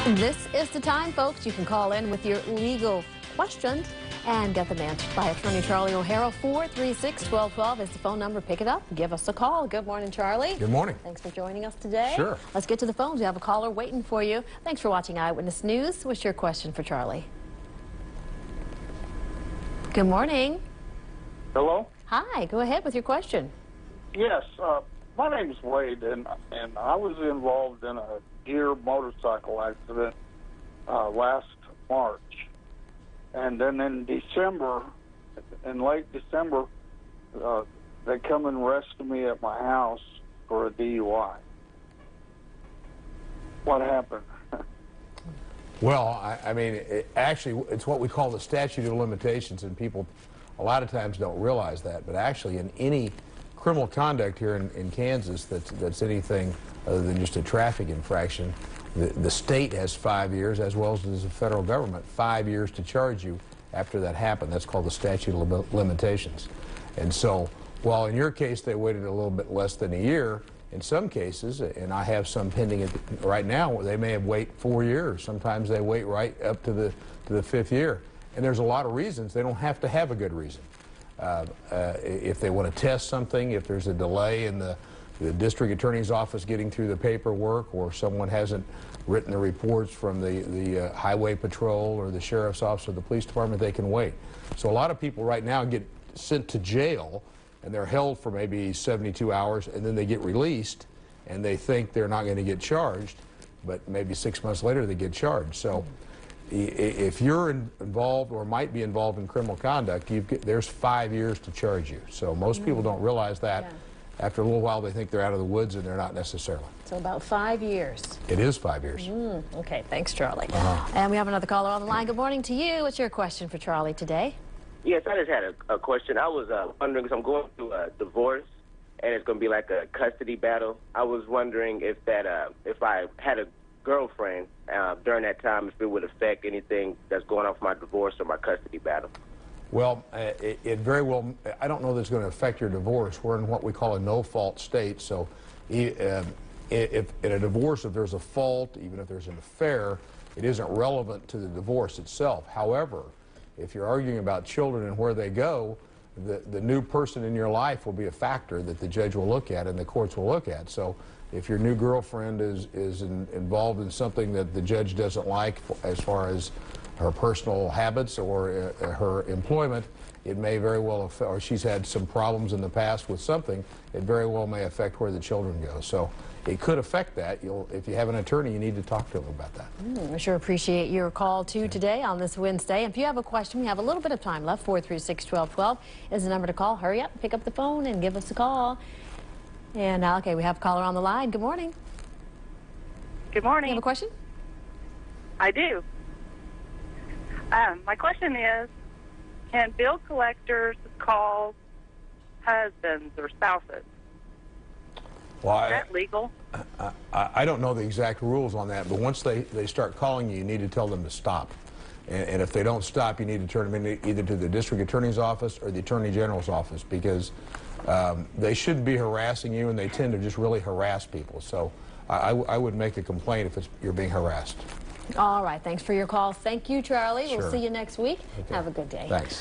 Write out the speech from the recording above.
This is the time, folks. You can call in with your legal questions and get them answered by Attorney Charlie O'Hara. 436-1212 is the phone number. Pick it up. Give us a call. Good morning, Charlie. Good morning. Thanks for joining us today. Sure. Let's get to the phones. We have a caller waiting for you. Thanks for watching Eyewitness News. What's your question for Charlie? Good morning. Hello? Hi. Go ahead with your question. Yes, my name's Wade, and I was involved in a deer motorcycle accident last March. And then in December, in late December, they come and arrested me at my house for a DUI. What happened? Well, I mean, actually, it's what we call the statute of limitations, and people a lot of times don't realize that. But actually, in any criminal conduct here in Kansas that's anything other than just a traffic infraction, the state has 5 years, as well as the federal government, 5 years to charge you after that happened. That's called the statute of limitations. And so, while in your case they waited a little bit less than a year, in some cases, and I have some pending right now, they may have waited 4 years. Sometimes they wait right up to the fifth year. And there's a lot of reasons. They don't have to have a good reason. If they want to test something, if there's a delay in the district attorney's office getting through the paperwork, or someone hasn't written the reports from the highway patrol or the sheriff's office or the police department, they can wait. So a lot of people right now get sent to jail and they're held for maybe 72 hours, and then they get released and they think they're not going to get charged, but maybe 6 months later they get charged. So if you're involved or might be involved in criminal conduct, there's 5 years to charge you. So most people don't realize that. Yeah. After a little while, they think they're out of the woods, and they're not necessarily. So about 5 years. It is 5 years. Okay, thanks, Charlie. And we have another caller on the line. Good morning to you. What's your question for Charlie today? Yes, I just had a question. I was wondering, because I'm going through a divorce, and it's going to be like a custody battle. I was wondering if I had a girlfriend during that time, if it would affect anything that's going on for my divorce or my custody battle. Well, it very well, I don't know that it's going to affect your divorce. We're in what we call a no-fault state. So if in a divorce, if there's a fault, even if there's an affair, it isn't relevant to the divorce itself. However, if you're arguing about children and where they go, the new person in your life will be a factor that the judge will look at and the courts will look at. So if your new girlfriend is involved in something that the judge doesn't like as far as her personal habits or her employment, it may very well affect, or she's had some problems in the past with something, it very well may affect where the children go. So it could affect that. If you have an attorney, you need to talk to them about that. I sure appreciate your call, too, today on this Wednesday. If you have a question, we have a little bit of time left. 436-1212 is the number to call. Hurry up, pick up the phone, and give us a call. And, okay, we have a caller on the line. Good morning. Good morning. You have a question? I do. My question is, can bill collectors call husbands or spouses? Well, is that legal? I don't know the exact rules on that, but once they start calling you, you need to tell them to stop. And if they don't stop, you need to turn them in either to the district attorney's office or the attorney general's office, because they shouldn't be harassing you, and they tend to just really harass people. So I would make a complaint if you're being harassed. All right. Thanks for your call. Thank you, Charlie. Sure. We'll see you next week. Okay. Have a good day. Thanks.